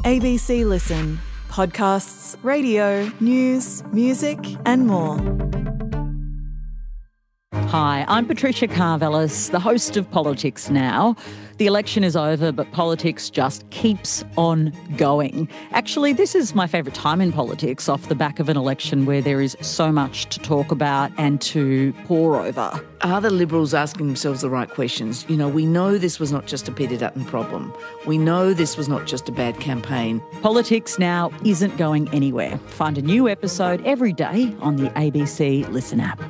ABC Listen. Podcasts, radio, news, music and more. Hi, I'm Patricia Carvelis, the host of Politics Now. The election is over, but politics just keeps on going. Actually, this is my favourite time in politics, off the back of an election where there is so much to talk about and to pore over. Are the Liberals asking themselves the right questions? You know, we know this was not just a Peter Dutton problem. We know this was not just a bad campaign. Politics Now isn't going anywhere. Find a new episode every day on the ABC Listen app.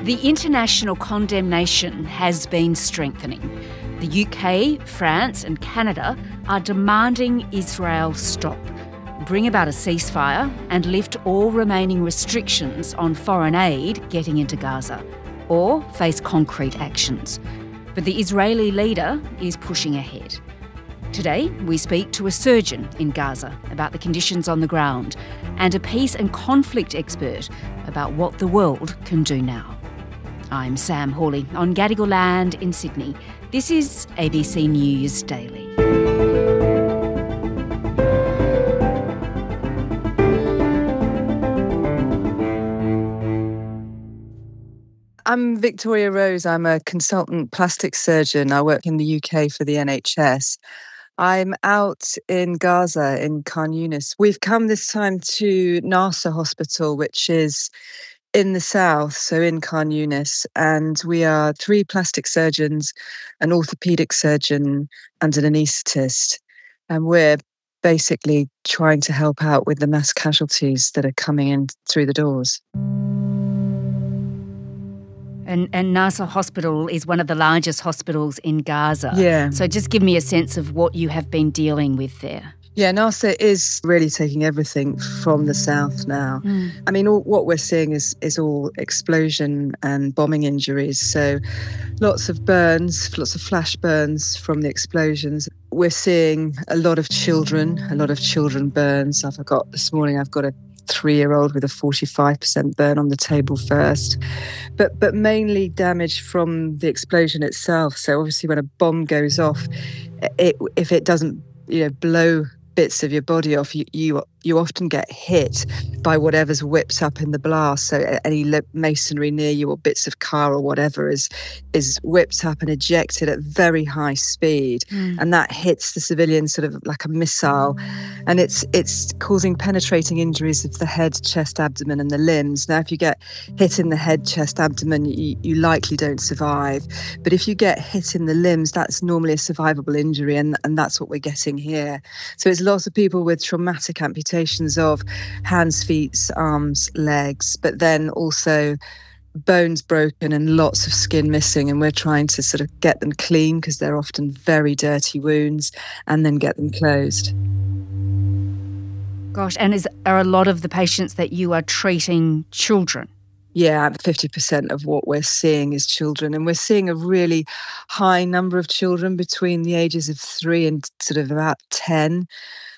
The international condemnation has been strengthening. The UK, France and Canada are demanding Israel stop, bring about a ceasefire and lift all remaining restrictions on foreign aid getting into Gaza, or face concrete actions. But the Israeli leader is pushing ahead. Today, we speak to a surgeon in Gaza about the conditions on the ground and a peace and conflict expert about what the world can do now. I'm Sam Hawley on Gadigal land in Sydney. This is ABC News Daily. I'm Victoria Rose. I'm a consultant plastic surgeon. I work in the UK for the NHS. I'm out in Gaza, in Khan Yunis. We've come this time to Nasser Hospital, which is in the south, so in Khan Yunis, and we are 3 plastic surgeons, an orthopaedic surgeon and an anaesthetist, and we're basically trying to help out with the mass casualties that are coming in through the doors. And Nasser Hospital is one of the largest hospitals in Gaza. Yeah. So just give me a sense of what you have been dealing with there. Yeah, Nasser is really taking everything from the south now. I mean, what we're seeing is all explosion and bombing injuries. So lots of burns, lots of flash burns from the explosions. We're seeing a lot of children burns. This morning I've got a 3-year-old with a 45% burn on the table first. But mainly damage from the explosion itself. So obviously when a bomb goes off, if it doesn't blow bits of your body off, you often get hit by whatever's whipped up in the blast. So any masonry near you or bits of car or whatever is whipped up and ejected at very high speed, and that hits the civilian sort of like a missile, and it's causing penetrating injuries of the head, chest, abdomen and the limbs. Now if you get hit in the head, chest, abdomen, you likely don't survive, but if you get hit in the limbs, that's normally a survivable injury, and that's what we're getting here. So it's lots of people with traumatic amputations of hands, feet, arms, legs, but then also bones broken and lots of skin missing, and we're trying to sort of get them clean because they're often very dirty wounds, and then get them closed. Gosh, and are a lot of the patients that you are treating children? Yeah, 50% of what we're seeing is children, and we're seeing a really high number of children between the ages of 3 and sort of about 10.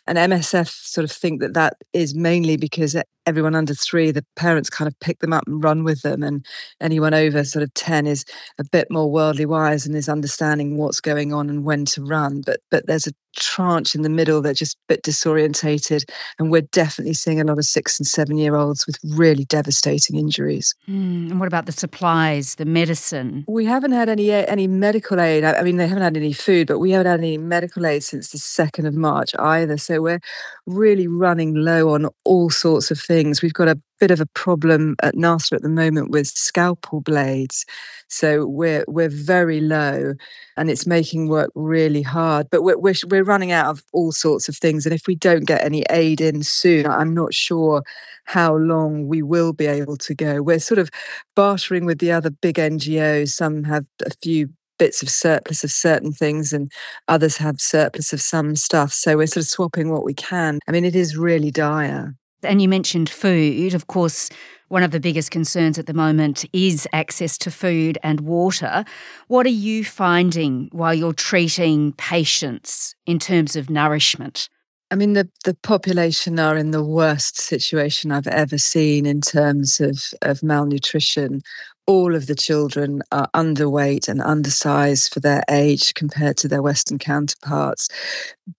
And MSF sort of think that is mainly because everyone under 3, the parents kind of pick them up and run with them, and anyone over sort of 10 is a bit more worldly wise and is understanding what's going on and when to run. But there's a tranche in the middle that's just a bit disorientated, and we're definitely seeing a lot of 6 and 7-year-olds with really devastating injuries. And what about the supplies, the medicine? We haven't had any medical aid. I mean, they haven't had any food, but we haven't had any medical aid since the 2nd of March either. So we're really running low on all sorts of things. We've got a bit of a problem at Nasser at the moment with scalpel blades. So we're very low, and it's making work really hard. But we're running out of all sorts of things. And if we don't get any aid in soon, I'm not sure how long we will be able to go. We're sort of bartering with the other big NGOs. Some have a few bits of surplus of certain things and others have surplus of some stuff. So we're sort of swapping what we can. I mean, it is really dire. And you mentioned food. Of course, one of the biggest concerns at the moment is access to food and water. What are you finding while you're treating patients in terms of nourishment? I mean, the population are in the worst situation I've ever seen in terms of malnutrition. All of the children are underweight and undersized for their age compared to their Western counterparts.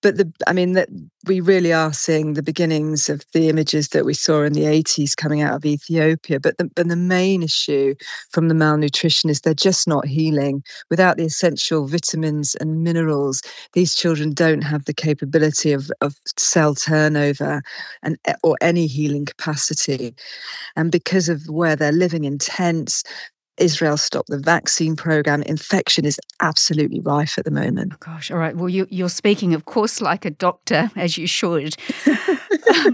But that we really are seeing the beginnings of the images that we saw in the 80s coming out of Ethiopia. But the main issue from the malnutrition is they're just not healing. Without the essential vitamins and minerals, these children don't have the capability of cell turnover or any healing capacity. And because of where they're living in tents, Israel stopped the vaccine program. Infection is absolutely rife at the moment. Oh gosh, all right. Well, you're speaking, of course, like a doctor, as you should.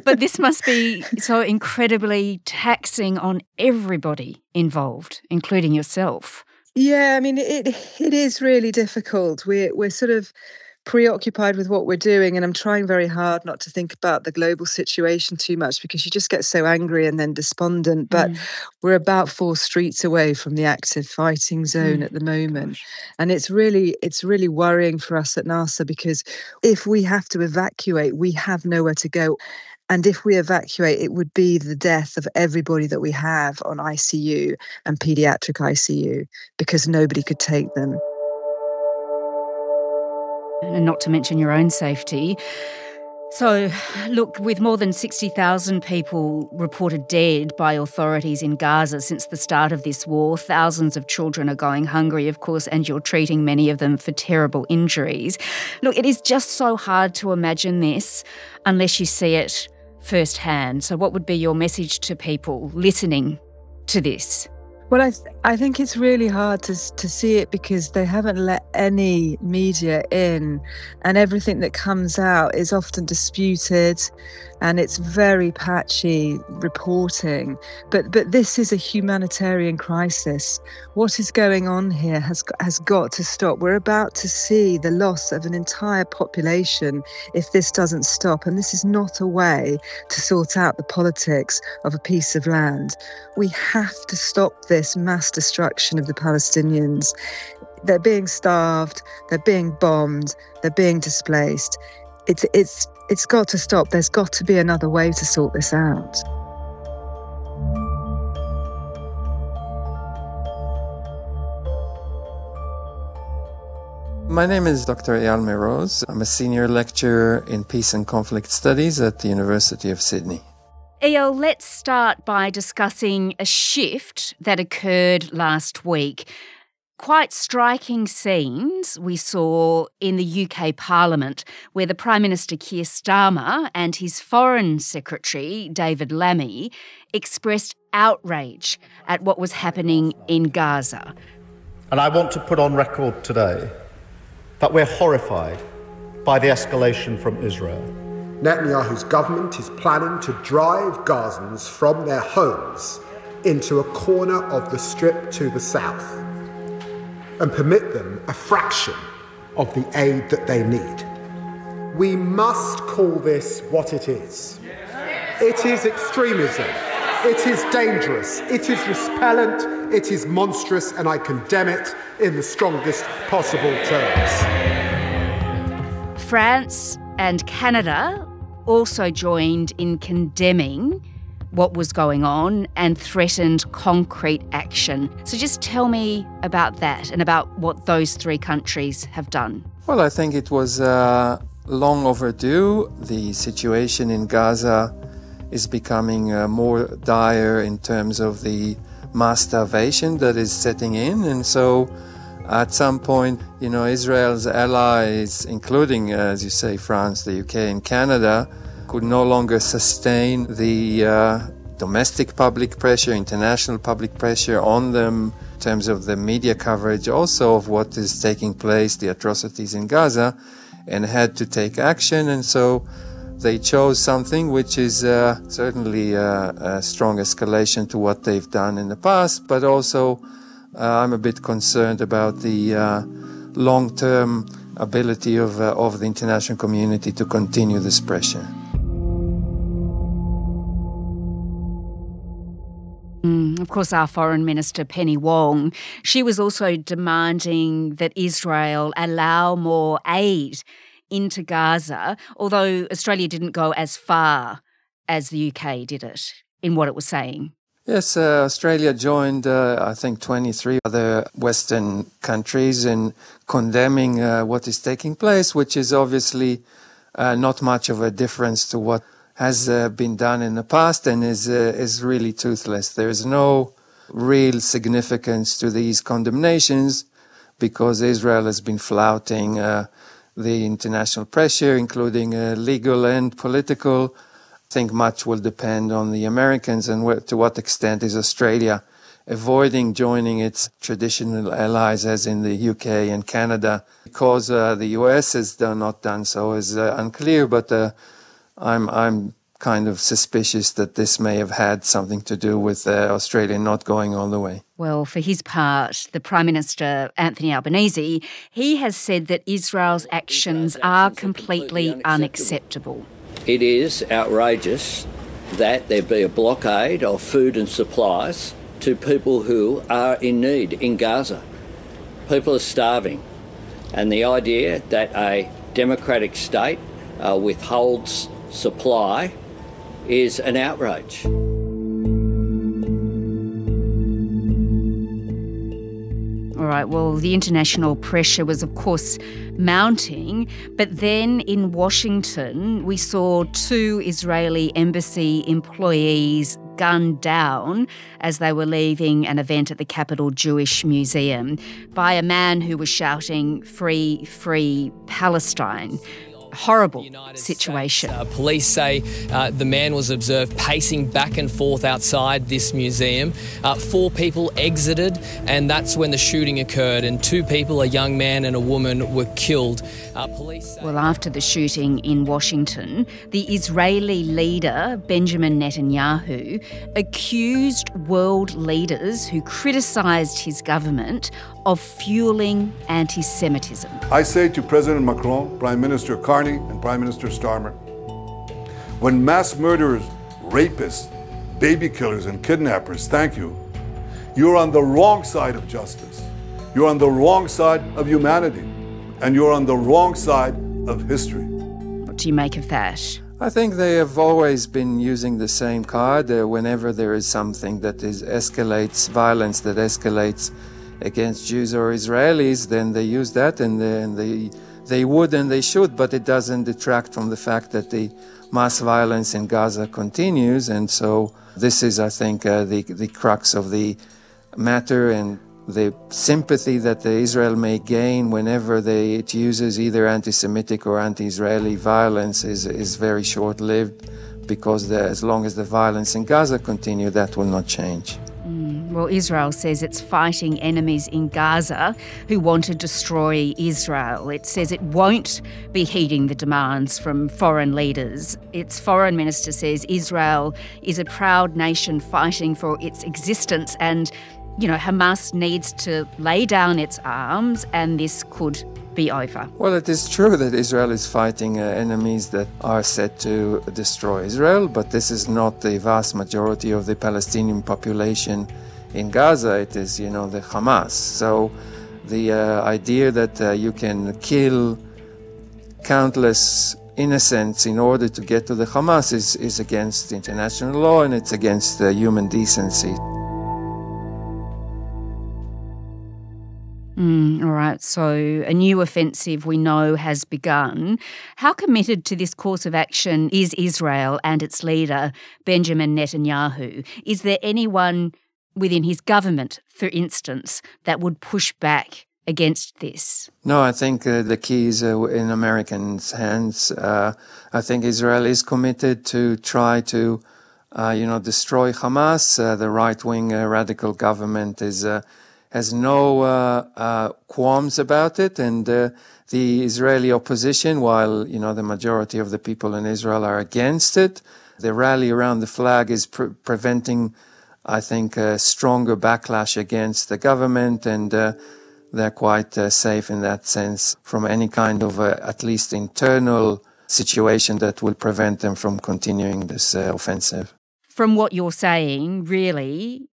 But this must be so incredibly taxing on everybody involved, including yourself. Yeah, I mean, it is really difficult. We're sort of preoccupied with what we're doing, and I'm trying very hard not to think about the global situation too much because you just get so angry and then despondent. But we're about 4 streets away from the active fighting zone at the moment. Gosh. And it's really worrying for us at NASA because if we have to evacuate, we have nowhere to go. And if we evacuate, it would be the death of everybody that we have on ICU and pediatric ICU because nobody could take them. And not to mention your own safety. So, look, with more than 60,000 people reported dead by authorities in Gaza since the start of this war, thousands of children are going hungry, of course, and you're treating many of them for terrible injuries. Look, it is just so hard to imagine this unless you see it firsthand. So what would be your message to people listening to this? Well, I think it's really hard to see it because they haven't let any media in, and everything that comes out is often disputed, and it's very patchy reporting. But this is a humanitarian crisis. What is going on here has got to stop. We're about to see the loss of an entire population if this doesn't stop, and this is not a way to sort out the politics of a piece of land. We have to stop this mass destruction of the Palestinians. They're being starved, they're being bombed, they're being displaced. It's got to stop. There's got to be another way to sort this out. My name is Dr. Eyal Mayroz. I'm a senior lecturer in peace and conflict studies at the University of Sydney. Eyal, let's start by discussing a shift that occurred last week. Quite striking scenes we saw in the UK Parliament where the Prime Minister Keir Starmer and his Foreign Secretary David Lammy expressed outrage at what was happening in Gaza. And I want to put on record today that we're horrified by the escalation from Israel. Netanyahu's government is planning to drive Gazans from their homes into a corner of the Strip to the south and permit them a fraction of the aid that they need. We must call this what it is. It is extremism. It is dangerous. It is repellent. It is monstrous, and I condemn it in the strongest possible terms. France and Canada also joined in condemning what was going on and threatened concrete action. So just tell me about that and about what those 3 countries have done. Well, I think it was long overdue. The situation in Gaza is becoming more dire in terms of the mass starvation that is setting in. And so at some point, Israel's allies, including, as you say, France, the UK and Canada, could no longer sustain the domestic public pressure, international public pressure on them in terms of the media coverage also of what is taking place, the atrocities in Gaza, and had to take action. And so they chose something which is certainly a strong escalation to what they've done in the past, but also I'm a bit concerned about the long-term ability of the international community to continue this pressure. Of course, our Foreign Minister, Penny Wong, she was also demanding that Israel allow more aid into Gaza, although Australia didn't go as far as the UK, did it, in what it was saying? Yes, Australia joined, I think, 23 other Western countries in condemning what is taking place, which is obviously not much of a difference to what has been done in the past and is really toothless. There is no real significance to these condemnations because Israel has been flouting the international pressure, including legal and political. I think much will depend on the Americans and to what extent is Australia avoiding joining its traditional allies, as in the UK and Canada. Because the US has not done so is unclear, but I'm kind of suspicious that this may have had something to do with Australia not going all the way. Well, for his part, the Prime Minister, Anthony Albanese, he has said that Israel's actions are completely unacceptable. It is outrageous that there be a blockade of food and supplies to people who are in need in Gaza. People are starving. And the idea that a democratic state withholds supply is an outrage. All right, well, the international pressure was, of course, mounting, but then in Washington, we saw 2 Israeli embassy employees gunned down as they were leaving an event at the Capital Jewish Museum by a man who was shouting, "Free, free Palestine." Horrible situation. Police say the man was observed pacing back and forth outside this museum. 4 people exited, and that's when the shooting occurred, and 2 people, a young man and a woman, were killed. Well, after the shooting in Washington, the Israeli leader, Benjamin Netanyahu, accused world leaders who criticised his government of fueling anti-Semitism. I say to President Macron, Prime Minister Carney, and Prime Minister Starmer, when mass murderers, rapists, baby killers, and kidnappers thank you, you're on the wrong side of justice. You're on the wrong side of humanity. And you're on the wrong side of history. What do you make of that? I think they have always been using the same card. Whenever there is something that escalates, violence that escalates against Jews or Israelis, then they use that, and they would and they should, but it doesn't detract from the fact that the mass violence in Gaza continues. And so this is, I think, the crux of the matter, and the sympathy that Israel may gain whenever it uses either anti-Semitic or anti-Israeli violence is very short-lived, because as long as the violence in Gaza continues, that will not change. Well, Israel says it's fighting enemies in Gaza who want to destroy Israel. It says it won't be heeding the demands from foreign leaders. Its foreign minister says Israel is a proud nation fighting for its existence, and Hamas needs to lay down its arms, and this could be over. Well, it is true that Israel is fighting enemies that are set to destroy Israel, but this is not the vast majority of the Palestinian population in Gaza. It is, the Hamas. So the idea that you can kill countless innocents in order to get to the Hamas is against international law, and it's against human decency. All right, so a new offensive we know has begun. How committed to this course of action is Israel and its leader, Benjamin Netanyahu? Is there anyone within his government, for instance, that would push back against this? No, I think the key is in Americans' hands. I think Israel is committed to try to, destroy Hamas. The right-wing radical government has no qualms about it, and the Israeli opposition, while the majority of the people in Israel are against it, the rally around the flag is preventing, I think, a stronger backlash against the government, and they're quite safe in that sense from any kind of at least internal situation that will prevent them from continuing this offensive. From what you're saying, really,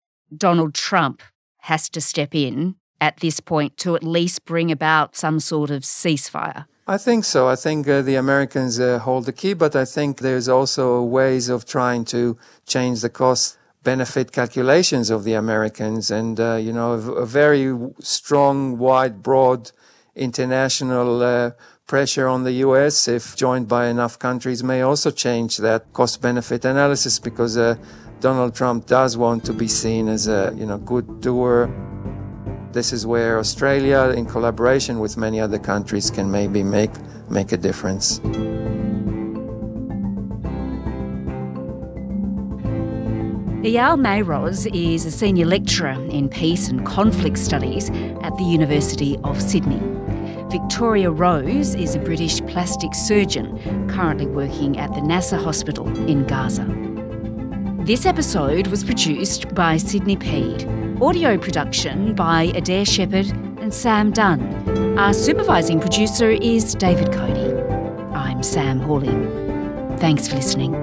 Donald Trump has to step in at this point to at least bring about some sort of ceasefire. I think so. I think the Americans hold the key, but I think there's also ways of trying to change the cost-benefit calculations of the Americans. And, a very strong, wide, broad international pressure on the US, if joined by enough countries, may also change that cost-benefit analysis, because Donald Trump does want to be seen as a good doer. This is where Australia, in collaboration with many other countries, can maybe make a difference. Eyal Mayroz is a senior lecturer in peace and conflict studies at the University of Sydney. Victoria Rose is a British plastic surgeon currently working at the NASA hospital in Gaza. This episode was produced by Sydney Peed. Audio production by Adair Shepherd and Sam Dunn. Our supervising producer is David Cody. I'm Sam Hawley. Thanks for listening.